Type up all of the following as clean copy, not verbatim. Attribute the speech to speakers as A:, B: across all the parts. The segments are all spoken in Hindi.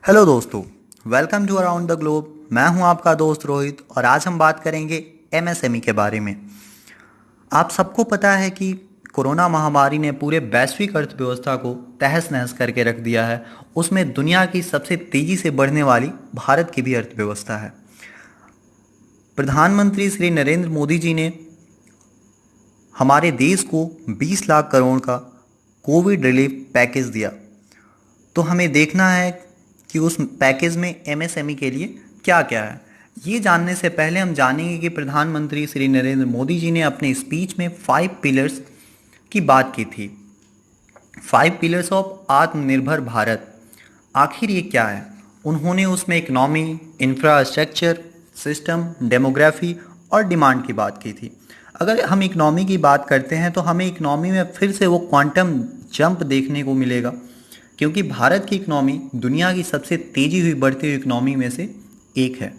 A: हेलो दोस्तों, welcome to around the globe. मैं हूं आपका दोस्त रोहित और आज हम बात करेंगे एमएसएमई के बारे में। आप सबको पता है कि कोरोना महामारी ने पूरे वैश्विक अर्थव्यवस्था को तहस नहस करके रख दिया है। उसमें दुनिया की सबसे तेजी से बढ़ने वाली भारत की भी अर्थव्यवस्था है। प्रधानमंत्री श्री नरेंद्र मोदी जी ने हमारे देश को 20 लाख करोड़ का कोविड रिलीफ पैकेज दिया। तो हमें देखना है कि उस पैकेज में एमएसएमई के लिए क्या क्या है। ये जानने से पहले हम जानेंगे कि प्रधानमंत्री श्री नरेंद्र मोदी जी ने अपने स्पीच में 5 पिलर्स की बात की थी। 5 पिलर्स ऑफ आत्मनिर्भर भारत, आखिर ये क्या है। उन्होंने उसमें इकोनॉमी, इंफ्रास्ट्रक्चर, सिस्टम, डेमोग्राफी और डिमांड की बात की थी। अगर हम इकोनॉमी की बात करते हैं तो हमें इकोनॉमी में फिर से वो क्वांटम जंप देखने को मिलेगा, क्योंकि भारत की इकोनॉमी दुनिया की सबसे तेजी हुई बढ़ती हुई इकोनॉमी में से एक है।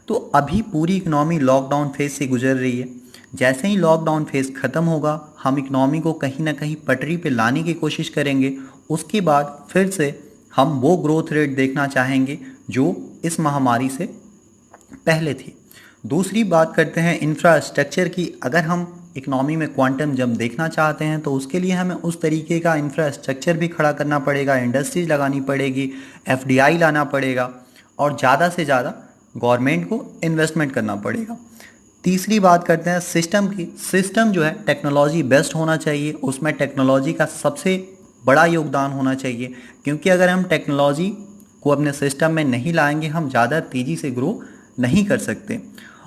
A: तो अभी पूरी इकोनॉमी लॉकडाउन फेज से गुजर रही है। जैसे ही लॉकडाउन फेज ख़त्म होगा, हम इकोनॉमी को कहीं ना कहीं पटरी पे लाने की कोशिश करेंगे। उसके बाद फिर से हम वो ग्रोथ रेट देखना चाहेंगे जो इस महामारी से पहले थी। दूसरी बात करते हैं इंफ्रास्ट्रक्चर की। अगर हम इकोनॉमी में क्वांटम जंप देखना चाहते हैं तो उसके लिए हमें उस तरीके का इंफ्रास्ट्रक्चर भी खड़ा करना पड़ेगा, इंडस्ट्रीज लगानी पड़ेगी, एफडीआई लाना पड़ेगा और ज़्यादा से ज़्यादा गवर्नमेंट को इन्वेस्टमेंट करना पड़ेगा। तीसरी बात करते हैं सिस्टम की। सिस्टम जो है टेक्नोलॉजी बेस्ड होना चाहिए, उसमें टेक्नोलॉजी का सबसे बड़ा योगदान होना चाहिए, क्योंकि अगर हम टेक्नोलॉजी को अपने सिस्टम में नहीं लाएंगे हम ज़्यादा तेज़ी से ग्रो नहीं कर सकते।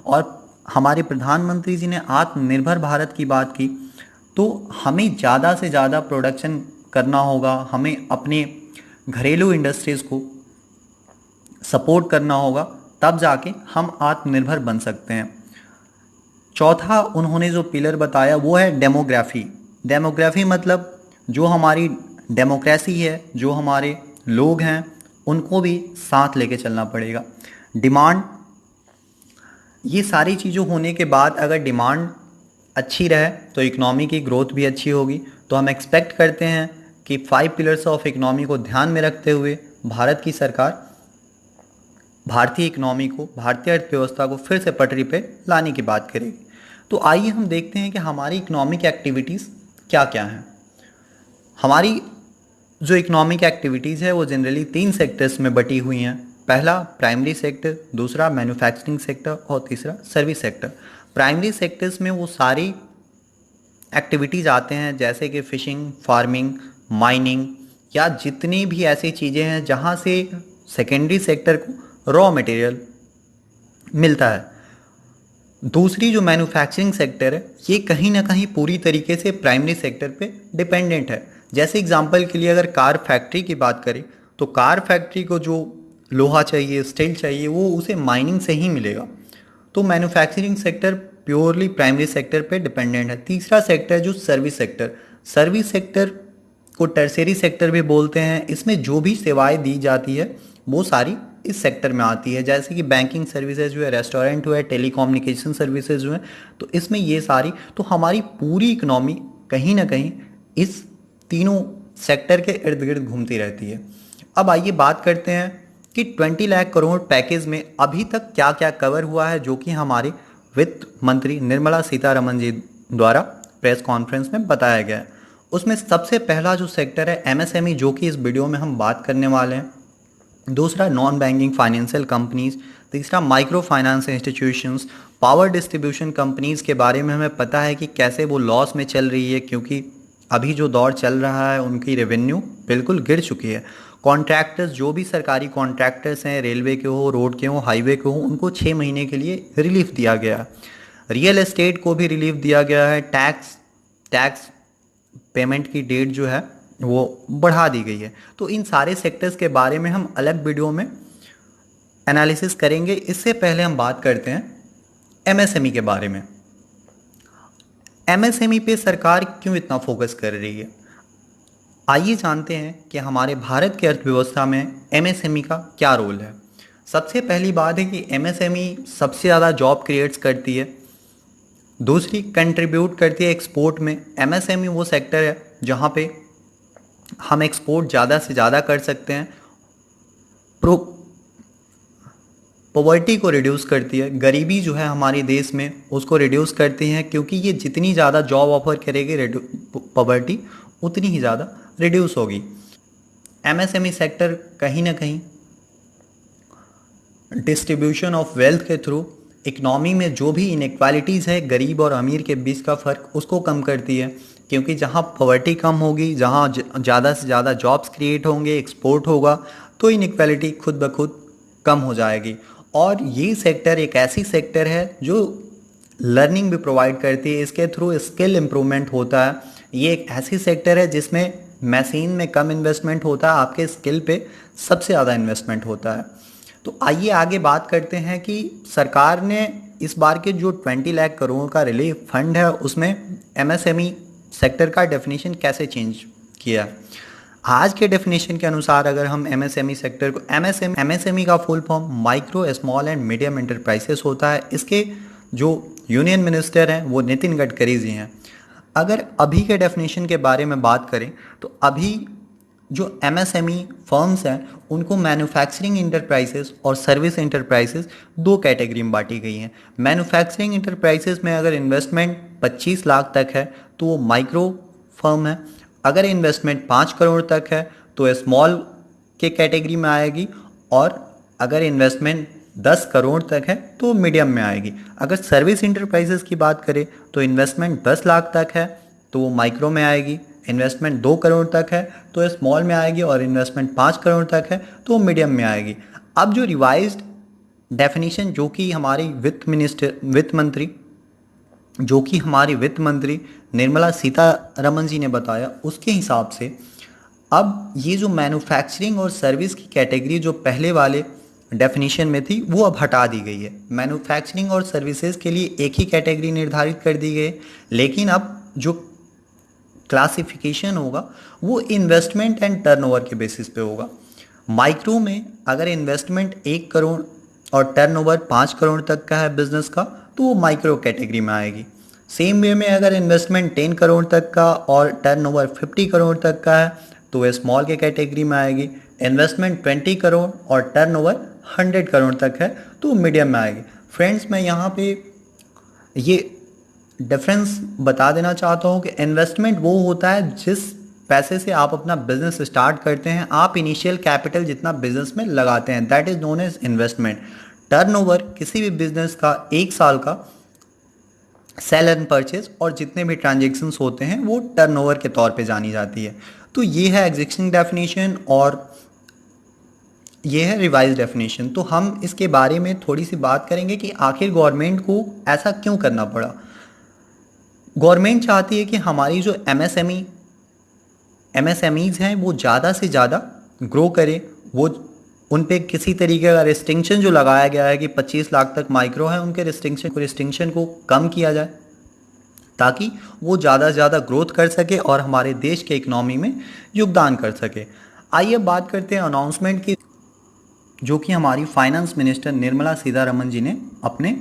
A: और हमारे प्रधानमंत्री जी ने आत्मनिर्भर भारत की बात की, तो हमें ज़्यादा से ज़्यादा प्रोडक्शन करना होगा, हमें अपने घरेलू इंडस्ट्रीज़ को सपोर्ट करना होगा, तब जाके हम आत्मनिर्भर बन सकते हैं। चौथा उन्होंने जो पिलर बताया वो है डेमोग्राफी। डेमोग्राफी मतलब जो हमारी डेमोक्रेसी है, जो हमारे लोग हैं, उनको भी साथ लेके चलना पड़ेगा। डिमांड, ये सारी चीज़ों होने के बाद अगर डिमांड अच्छी रहे तो इकोनॉमी की ग्रोथ भी अच्छी होगी। तो हम एक्सपेक्ट करते हैं कि 5 पिलर्स ऑफ इकोनॉमी को ध्यान में रखते हुए भारत की सरकार भारतीय इकोनॉमी को, भारतीय अर्थव्यवस्था को फिर से पटरी पे लाने की बात करेगी। तो आइए हम देखते हैं कि हमारी इकोनॉमिक एक्टिविटीज़ क्या क्या हैं। हमारी जो इकोनॉमिक एक्टिविटीज़ है वो जनरली 3 सेक्टर्स में बटी हुई हैं। पहला प्राइमरी सेक्टर, दूसरा मैन्युफैक्चरिंग सेक्टर और तीसरा सर्विस सेक्टर। प्राइमरी सेक्टर्स में वो सारी एक्टिविटीज़ आते हैं जैसे कि फिशिंग, फार्मिंग, माइनिंग या जितनी भी ऐसी चीज़ें हैं जहाँ से सेकेंडरी सेक्टर को रॉ मटेरियल मिलता है। दूसरी जो मैन्युफैक्चरिंग सेक्टर है ये कहीं ना कहीं पूरी तरीके से प्राइमरी सेक्टर पे डिपेंडेंट है। जैसे एग्जांपल के लिए अगर कार फैक्ट्री की बात करें तो कार फैक्ट्री को जो लोहा चाहिए, स्टील चाहिए, वो उसे माइनिंग से ही मिलेगा। तो manufacturing sector purely primary sector पे डिपेंडेंट है। तीसरा सेक्टर जो सर्विस सेक्टर, सर्विस सेक्टर को टर्शियरी सेक्टर भी बोलते हैं। इसमें जो भी सेवाएं दी जाती है वो सारी इस सेक्टर में आती है, जैसे कि बैंकिंग सर्विसेज जो है, रेस्टोरेंट जो है, टेलीकम्युनिकेशन सर्विसेज जो है, तो इसमें ये सारी, तो हमारी पूरी इकोनॉमी कहीं ना कहीं इस तीनों सेक्टर के इर्द गिर्द घूमती रहती है। अब आइए बात करते हैं कि 20 लाख करोड़ पैकेज में अभी तक क्या क्या कवर हुआ है, जो कि हमारे वित्त मंत्री निर्मला सीतारमन जी द्वारा प्रेस कॉन्फ्रेंस में बताया गया है। उसमें सबसे पहला जो सेक्टर है एमएसएमई, जो कि इस वीडियो में हम बात करने वाले हैं। दूसरा नॉन बैंकिंग फाइनेंशियल कंपनीज। तीसरा micro finance institutions. Power distribution companies के बारे में हमें पता है कि कैसे वो लॉस में चल रही है, क्योंकि अभी जो दौर चल रहा है उनकी रेवेन्यू बिल्कुल गिर चुकी है। कॉन्ट्रैक्टर्स, जो भी सरकारी कॉन्ट्रैक्टर्स हैं, रेलवे के हो, रोड के हो, हाईवे के हो, उनको 6 महीने के लिए रिलीफ दिया गया। रियल एस्टेट को भी रिलीफ दिया गया है। टैक्स पेमेंट की डेट जो है वो बढ़ा दी गई है। तो इन सारे सेक्टर्स के बारे में हम अलग वीडियो में एनालिसिस करेंगे। इससे पहले हम बात करते हैं एमएसएमई के बारे में। एमएसएमई पे सरकार क्यों इतना फोकस कर रही है, आइए जानते हैं कि हमारे भारत की अर्थव्यवस्था में एमएसएमई का क्या रोल है। सबसे पहली बात है कि एमएसएमई सबसे ज़्यादा जॉब क्रिएट्स करती है। दूसरी, कंट्रीब्यूट करती है एक्सपोर्ट में। एमएसएमई वो सेक्टर है जहाँ पे हम एक्सपोर्ट ज़्यादा से ज़्यादा कर सकते हैं प्रो पॉवर्टी को रिड्यूस करती है, गरीबी जो है हमारे देश में उसको रिड्यूस करती है, क्योंकि ये जितनी ज़्यादा जॉब ऑफर करेगी पॉवर्टी उतनी ही ज़्यादा रिड्यूस होगी। एमएसएमई सेक्टर कहीं ना कहीं डिस्ट्रीब्यूशन ऑफ वेल्थ के थ्रू इकनॉमी में जो भी इनइक्वालिटीज़ है गरीब और अमीर के बीच का फ़र्क उसको कम करती है, क्योंकि जहाँ पॉवर्टी कम होगी, जहाँ ज़्यादा से ज़्यादा जॉब्स क्रिएट होंगे, एक्सपोर्ट होगा, तो इनइक्वालिटी खुद ब खुद कम हो जाएगी। और ये सेक्टर एक ऐसी सेक्टर है जो लर्निंग भी प्रोवाइड करती है, इसके थ्रू स्किल इम्प्रूवमेंट होता है। ये एक ऐसी सेक्टर है जिसमें मशीन में कम इन्वेस्टमेंट होता है, आपके स्किल पे सबसे ज़्यादा इन्वेस्टमेंट होता है। तो आइए आगे बात करते हैं कि सरकार ने इस बार के जो 20 लाख करोड़ का रिलीफ फंड है उसमें एमएसएमई सेक्टर का डेफिनेशन कैसे चेंज किया। आज के डेफिनेशन के अनुसार अगर हम एमएसएमई सेक्टर को, एमएसएमई का full form micro small and medium enterprises होता है। इसके जो यूनियन मिनिस्टर हैं वो नितिन गडकरी जी हैं। अगर अभी के डेफिनेशन के बारे में बात करें तो अभी जो एमएसएमई फर्म्स हैं उनको मैन्युफैक्चरिंग इंटरप्राइजेस और सर्विस इंटरप्राइजेस दो कैटेगरी में बांटी गई हैं। मैन्युफैक्चरिंग इंटरप्राइजेस में अगर इन्वेस्टमेंट 25 लाख तक है तो वो माइक्रो फर्म है, अगर इन्वेस्टमेंट 5 करोड़ तक है तो स्मॉल के कैटेगरी में आएगी, और अगर इन्वेस्टमेंट 10 करोड़ तक है तो मीडियम में आएगी। अगर सर्विस इंटरप्राइजेस की बात करें तो इन्वेस्टमेंट 10 लाख तक है तो वो माइक्रो में आएगी, इन्वेस्टमेंट 2 करोड़ तक है तो स्मॉल में आएगी, और इन्वेस्टमेंट 5 करोड़ तक है तो मीडियम में आएगी। अब जो रिवाइज्ड डेफिनेशन जो कि हमारी वित्त मंत्री निर्मला सीतारमन जी ने बताया, उसके हिसाब से अब ये जो मैन्युफैक्चरिंग और सर्विस की कैटेगरी जो पहले वाले डेफिनेशन में थी वो अब हटा दी गई है। मैन्युफैक्चरिंग और सर्विसेज के लिए एक ही कैटेगरी निर्धारित कर दी गई, लेकिन अब जो क्लासिफिकेशन होगा वो इन्वेस्टमेंट एंड टर्नओवर के बेसिस पे होगा। माइक्रो में अगर इन्वेस्टमेंट 1 करोड़ और टर्नओवर 5 करोड़ तक का है बिजनेस का तो वो माइक्रो कैटेगरी में आएगी। सेम वे में अगर इन्वेस्टमेंट 10 करोड़ तक का और टर्नओवर 50 करोड़ तक का है तो वो स्मॉल के कैटेगरी में आएगी। इन्वेस्टमेंट 20 करोड़ और टर्नओवर 100 करोड़ तक है तो मीडियम में आएगी। फ्रेंड्स, मैं यहाँ पे ये डिफरेंस बता देना चाहता हूँ कि इन्वेस्टमेंट वो होता है जिस पैसे से आप अपना बिजनेस स्टार्ट करते हैं, आप इनिशियल कैपिटल जितना बिजनेस में लगाते हैं, that is known as investment. Turnover किसी भी बिजनेस का 1 साल का सेल एंड परचेज और जितने भी ट्रांजेक्शन्स होते हैं वो टर्नओवर के तौर पे जानी जाती है। तो ये है एग्जिस्टिंग डेफिनेशन और ये है रिवाइज डेफिनेशन। तो हम इसके बारे में थोड़ी सी बात करेंगे कि आखिर गवर्नमेंट को ऐसा क्यों करना पड़ा। गवर्नमेंट चाहती है कि हमारी जो एमएसएमईज हैं वो ज़्यादा से ज़्यादा ग्रो करे, वो उन पे किसी तरीके का रिस्ट्रिक्शन जो लगाया गया है कि 25 लाख तक माइक्रो है, उनके रिस्ट्रिक्शन को कम किया जाए ताकि वो ज़्यादा से ज़्यादा ग्रोथ कर सके और हमारे देश के इकनॉमी में योगदान कर सके। आइए बात करते हैं अनाउंसमेंट की, जो कि हमारी फाइनेंस मिनिस्टर निर्मला सीतारमन जी ने अपने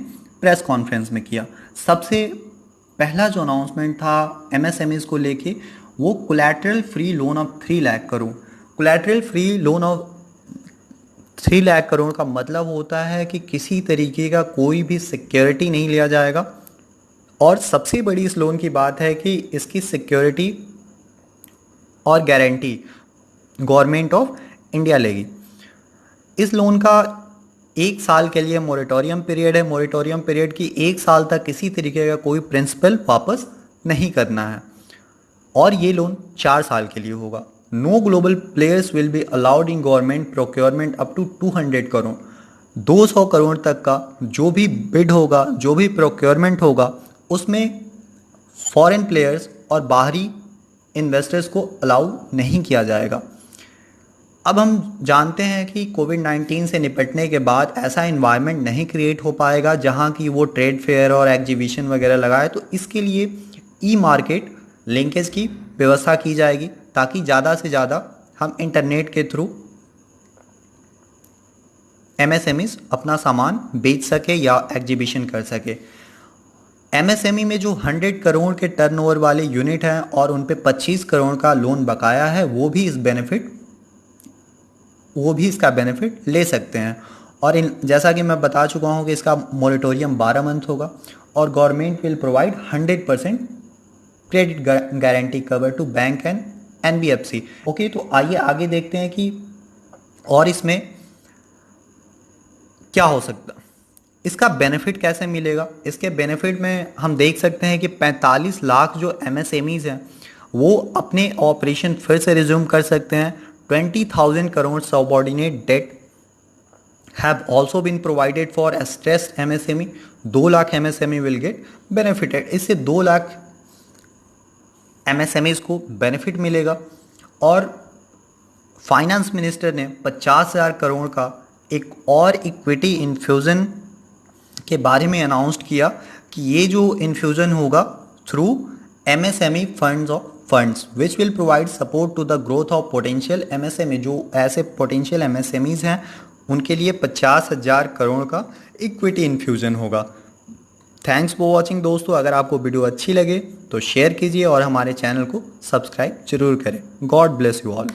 A: प्रेस कॉन्फ्रेंस में किया। सबसे पहला जो अनाउंसमेंट था एमएसएमईज को लेके वो collateral free loan of 3 lakh crore. Collateral free loan of 3 lakh crore का मतलब होता है कि किसी तरीके का कोई भी सिक्योरिटी नहीं लिया जाएगा, और सबसे बड़ी इस लोन की बात है कि इसकी सिक्योरिटी और गारंटी गवर्नमेंट ऑफ इंडिया लेगी। इस लोन का 1 साल के लिए मोरेटोरियम पीरियड है। मोरेटोरियम पीरियड की 1 साल तक किसी तरीके का कोई प्रिंसिपल वापस नहीं करना है, और ये लोन 4 साल के लिए होगा। No global players will be allowed in government procurement up to 200 crore. 200 crore तक का जो भी बिड होगा, जो भी प्रोक्योरमेंट होगा, उसमें फॉरेन प्लेयर्स और बाहरी इन्वेस्टर्स को अलाउ नहीं किया जाएगा। अब हम जानते हैं कि कोविड-19 से निपटने के बाद ऐसा इन्वायरमेंट नहीं क्रिएट हो पाएगा जहां की वो ट्रेड फेयर और एग्जीबिशन वगैरह लगाए, तो इसके लिए ई मार्केट लिंकेज की व्यवस्था की जाएगी ताकि ज़्यादा से ज़्यादा हम इंटरनेट के थ्रू एमएसएमईज अपना सामान बेच सके या एग्जीबिशन कर सके। एमएसएमई में जो 100 करोड़ के टर्नओवर वाले यूनिट हैं और उन पे 25 करोड़ का लोन बकाया है, वो भी इस बेनिफिट वो भी इसका बेनिफिट ले सकते हैं। और जैसा कि मैं बता चुका हूँ कि इसका मोरेटोरियम 12 मंथ होगा और government will provide 100% credit guarantee cover to bank and NBFC. Okay, तो आइए आगे देखते हैं कि और इसमें क्या हो सकता, इसका बेनिफिट कैसे मिलेगा। इसके बेनिफिट में हम देख सकते हैं कि 45 लाख जो एमएसएमईज हैं वो अपने ऑपरेशन फिर से रिज्यूम कर सकते हैं। 20,000 crore subordinate debt have also been provided for a stressed MSME। 2 lakh MSME will get benefited। इससे 2 लाख MSMEs को बेनिफिट मिलेगा। और फाइनेंस मिनिस्टर ने 50,000 करोड़ का एक और इक्विटी इन्फ्यूज़न के बारे में अनाउंस किया कि ये जो इन्फ्यूज़न होगा through MSME funds which will provide support to the growth of potential MSME। जो ऐसे पोटेंशियल MSMEs हैं उनके लिए 50,000 करोड़ का इक्विटी इन्फ्यूज़न होगा। थैंक्स फॉर वॉचिंग दोस्तों। अगर आपको वीडियो अच्छी लगे तो शेयर कीजिए और हमारे चैनल को सब्सक्राइब जरूर करें। God bless you all.